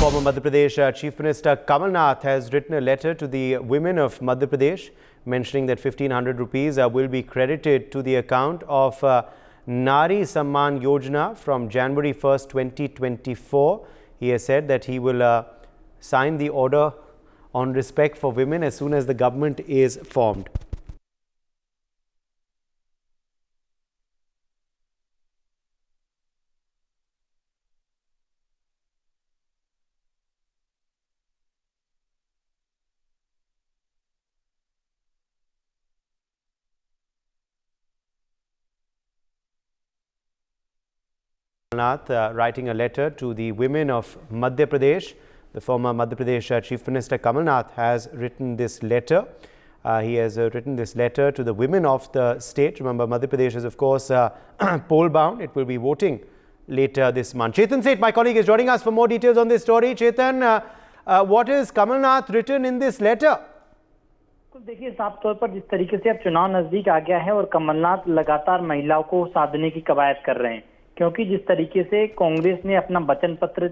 Former Madhya Pradesh Chief Minister Kamal Nath has written a letter to the women of Madhya Pradesh mentioning that 1500 rupees will be credited to the account of Nari Samman Yojana from January 1st, 2024. He has said that he will sign the order on respect for women as soon as the government is formed. Nath writing a letter to the women of Madhya Pradesh. The former Madhya Pradesh Chief Minister Kamal Nath has written this letter. He has written this letter to the women of the state. Remember, Madhya Pradesh is, of course, poll bound. It will be voting later this month. Chetan Seth, my colleague, is joining us for more details on this story. Chetan, what is Kamal Nath written in this letter? देखिए, साफ तौर पर जिस तरीके से अब चुनाव नजदीक आ गया है और कमलनाथ लगातार महिलाओं को साधने की कवायद कर रहे हैं, क्योंकि जिस तरीके से कांग्रेस ने अपना वचन पत्र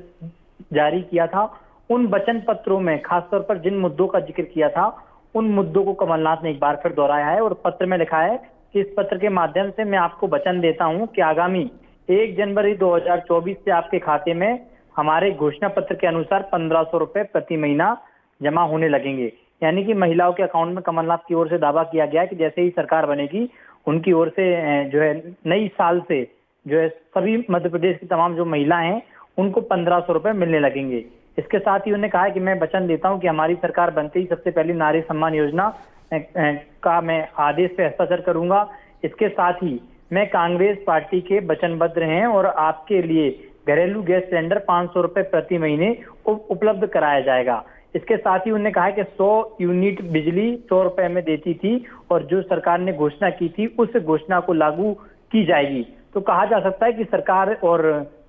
जारी किया था, उन वचन पत्रों में खासतौर पर जिन मुद्दों का जिक्र किया था, उन मुद्दों को कमलनाथ ने एक बार फिर दोहराया है और पत्र में लिखा है कि इस पत्र के माध्यम से मैं आपको वचन देता हूं कि आगामी 1 जनवरी 2024 से आपके खाते में हमारे घोषणा पत्र के अनुसार 1500 रुपए प्रति महीना जमा होने लगेंगे। यानी कि महिलाओं के अकाउंट में कमलनाथ की ओर से दावा किया गया है कि जैसे ही सरकार बनेगी, उनकी ओर से जो है नई साल से जो है सभी मध्य प्रदेश की तमाम जो महिलाएं हैं उनको 1500 रुपए मिलने लगेंगे। इसके साथ ही उन्होंने कहा है कि मैं वचन देता हूं कि हमारी सरकार बनते ही सबसे पहले नारी सम्मान योजना का मैं आदेश पे हस्ताक्षर करूंगा। इसके साथ ही मैं कांग्रेस पार्टी के वचनबद्ध हैं और आपके लिए घरेलू गैस सिलेंडर 500 रुपए प्रति महीने उपलब्ध कराया जाएगा। इसके साथ ही उन्होंने कहा है कि 100 यूनिट बिजली 100 रुपए में देती थी और जो सरकार ने घोषणा की थी उस घोषणा को लागू की जाएगी। तो कहा जा सकता है कि सरकार और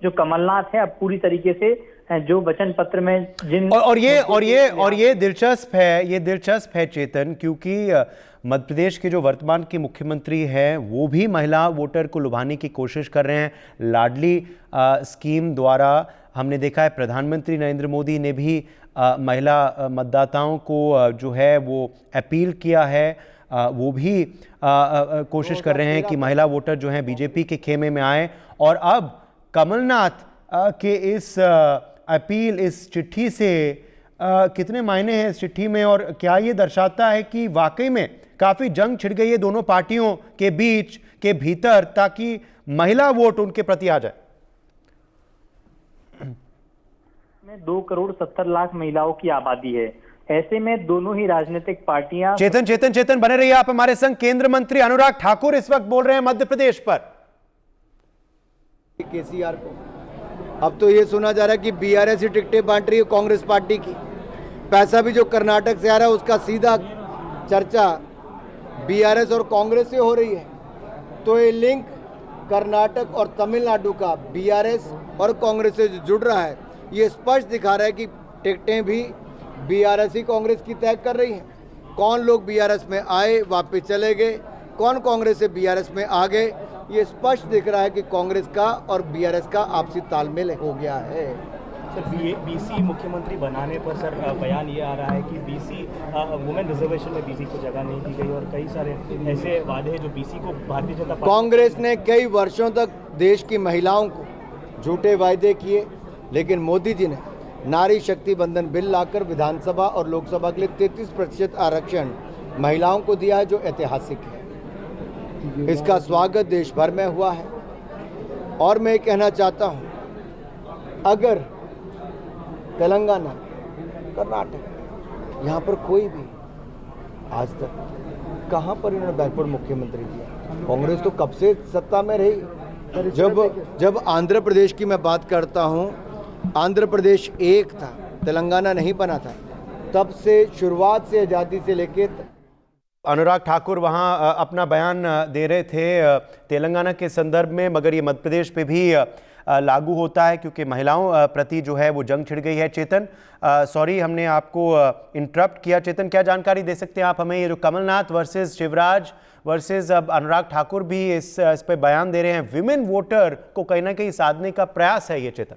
जो कमलनाथ है अब पूरी तरीके से जो वचन पत्र में जिन और ये दिलचस्प है चेतन, क्योंकि मध्य प्रदेश के जो वर्तमान के मुख्यमंत्री हैं वो भी महिला वोटर को लुभाने की कोशिश कर रहे हैं। लाडली स्कीम द्वारा हमने देखा है प्रधानमंत्री नरेंद्र मोदी ने भी महिला मतदाताओं को जो है वो अपील किया है। वो भी कोशिश कर रहे हैं कि महिला वोटर जो हैं बीजेपी के खेमे में आए। और अब कमलनाथ के इस अपील, इस चिट्ठी से कितने मायने हैं इस चिट्ठी में, और क्या ये दर्शाता है कि वाकई में काफ़ी जंग छिड़ गई है दोनों पार्टियों के बीच के भीतर ताकि महिला वोट उनके प्रति आ जाए? में 2,70,00,000 महिलाओं की आबादी है। ऐसे में दोनों ही राजनीतिक पार्टियां चेतन बने रहिए आप हमारे संग। केंद्र मंत्री अनुराग ठाकुर इस वक्त बोल रहे हैं मध्य प्रदेश पर। केसीआर को अब तो ये सुना जा रहा है कि बीआरएस ही टिकटें बांट रही है कांग्रेस पार्टी की। पैसा भी जो कर्नाटक से आ रहा है उसका सीधा चर्चा बीआरएस और कांग्रेस से हो रही है। तो ये लिंक कर्नाटक और तमिलनाडु का बीआरएस और कांग्रेस से जुड़ रहा है, ये स्पष्ट दिखा रहा है कि टिकटें भी बीआरएस ही कांग्रेस की तय कर रही हैं। कौन लोग बीआरएस में आए वापस चले गए, कौन कांग्रेस से बीआरएस में आ गए, ये स्पष्ट दिख रहा है कि कांग्रेस का और बीआरएस का आपसी तालमेल हो गया है। सर, बीसी मुख्यमंत्री बनाने पर सर बयान ये आ रहा है कि बीसी वुमेन रिजर्वेशन में बीसी को जगह नहीं दी गई और कई सारे ऐसे वादे हैं जो बीसी को भारतीय जनता पार्टी कांग्रेस ने कई वर्षों तक देश की महिलाओं को झूठे वायदे किए, लेकिन मोदी जी ने नारी शक्ति बंधन बिल लाकर विधानसभा और लोकसभा के लिए 33% आरक्षण महिलाओं को दिया है, जो ऐतिहासिक है। इसका स्वागत देश भर में हुआ है। और मैं कहना चाहता हूं, अगर तेलंगाना, कर्नाटक, यहाँ पर कोई भी आज तक कहाँ पर इन्होंने बैकवर्ड मुख्यमंत्री दिया? कांग्रेस तो कब से सत्ता में रही। जब आंध्र प्रदेश की मैं बात करता हूँ, आंध्र प्रदेश एक था, तेलंगाना नहीं बना था, तब से शुरुआत से आज़ादी से लेकर। अनुराग ठाकुर वहां अपना बयान दे रहे थे तेलंगाना के संदर्भ में, मगर ये मध्य प्रदेश पे भी लागू होता है क्योंकि महिलाओं प्रति जो है वो जंग छिड़ गई है। चेतन, सॉरी हमने आपको इंटरप्ट किया। चेतन, क्या जानकारी दे सकते हैं आप हमें, ये जो कमलनाथ वर्सेस शिवराज वर्सेस अब अनुराग ठाकुर भी इस पे बयान दे रहे हैं, विमेन वोटर को कहीं ना कहीं साधने का प्रयास है ये? चेतन,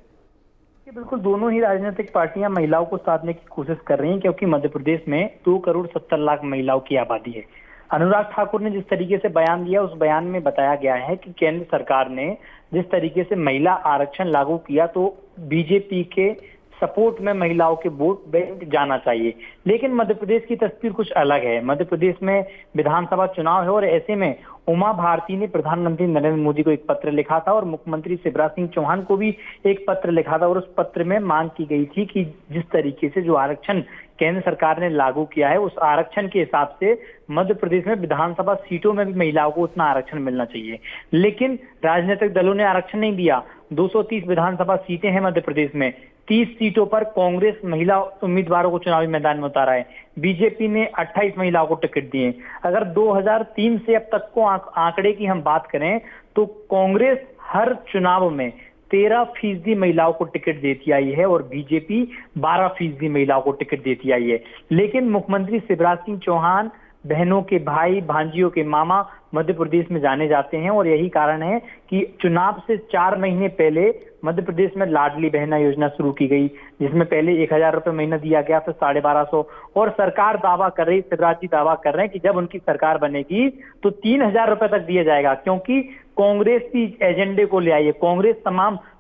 कि बिल्कुल दोनों ही राजनीतिक पार्टियां महिलाओं को साधने की कोशिश कर रही हैं, क्योंकि मध्य प्रदेश में 2 करोड़ 70 लाख महिलाओं की आबादी है। अनुराग ठाकुर ने जिस तरीके से बयान दिया, उस बयान में बताया गया है कि केंद्र सरकार ने जिस तरीके से महिला आरक्षण लागू किया तो बीजेपी के सपोर्ट में महिलाओं के वोट बैंक जाना चाहिए। लेकिन मध्य प्रदेश की तस्वीर कुछ अलग है। मध्य प्रदेश में विधानसभा चुनाव है और ऐसे में उमा भारती ने प्रधानमंत्री नरेंद्र मोदी को एक पत्र लिखा था और मुख्यमंत्री शिवराज सिंह चौहान को भी एक पत्र लिखा था और उस पत्र में मांग की गई थी कि जिस तरीके से जो आरक्षण केंद्र सरकार ने लागू किया है, उस आरक्षण के हिसाब से मध्य प्रदेश में विधानसभा सीटों में भी महिलाओं को उतना आरक्षण मिलना चाहिए। लेकिन राजनीतिक दलों ने आरक्षण नहीं दिया। 230 विधानसभा सीटें हैं मध्य प्रदेश में, 30 सीटों पर कांग्रेस महिला उम्मीदवारों को चुनावी मैदान में उतारा है। बीजेपी ने 28 महिलाओं को टिकट दिए। अगर 2003 से अब तक को आंकड़े की हम बात करें तो कांग्रेस हर चुनाव में 13% महिलाओं को टिकट देती आई है और बीजेपी 12% महिलाओं को टिकट देती आई है। लेकिन मुख्यमंत्री शिवराज सिंह चौहान बहनों के भाई, भांजियों के मामा मध्य प्रदेश में जाने जाते हैं और यही कारण है कि चुनाव से 4 महीने पहले मध्य प्रदेश में लाडली बहना योजना शुरू की गई, जिसमें पहले 1000 रुपए महीना दिया गया, फिर 1250, और सरकार दावा कर रही, शिवराज जी दावा कर रहे हैं कि जब उनकी सरकार बनेगी तो 3000 रुपए तक दिया जाएगा, क्योंकि कांग्रेस की एजेंडे को ले आई है।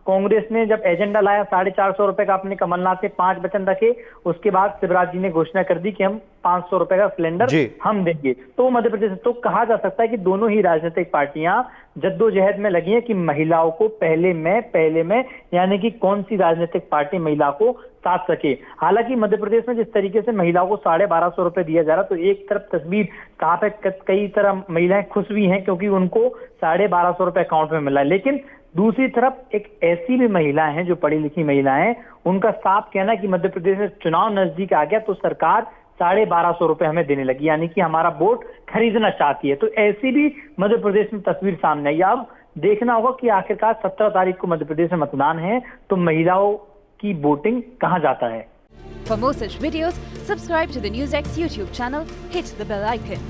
कांग्रेस ने जब एजेंडा लाया 450 रुपए का, अपने कमलनाथ से 5 वचन रखे, उसके बाद शिवराज जी ने घोषणा कर दी कि हम 500 रुपए का सिलेंडर हम देंगे। तो मध्य प्रदेश तो कहा जा सकता है कि दोनों ही राजनीतिक पार्टियां जद्दोजहद में लगी हैं कि महिलाओं को पहले में यानी कि कौन सी राजनीतिक पार्टी महिला को साथ सके। हालांकि मध्य प्रदेश में जिस तरीके से महिलाओं को 1250 रुपए दिया जा रहा, तो एक तरफ तस्वीर कहां पे कई तरह महिलाएं खुश भी हैं क्योंकि उनको 1250 रुपए अकाउंट में मिला है, लेकिन दूसरी तरफ एक ऐसी भी महिलाएं हैं जो पढ़ी लिखी महिलाएं, उनका साफ कहना है कि मध्य प्रदेश में चुनाव नजदीक आ गया तो सरकार 1250 रुपए हमें देने लगी, यानी कि हमारा वोट खरीदना चाहती है। तो ऐसी भी मध्य प्रदेश में तस्वीर सामने आई। अब देखना होगा कि आखिरकार 17 तारीख को मध्य प्रदेश में मतदान है तो महिलाओं की वोटिंग कहां जाता है। For more such videos, subscribe to the NewsX YouTube channel, hit the bell icon.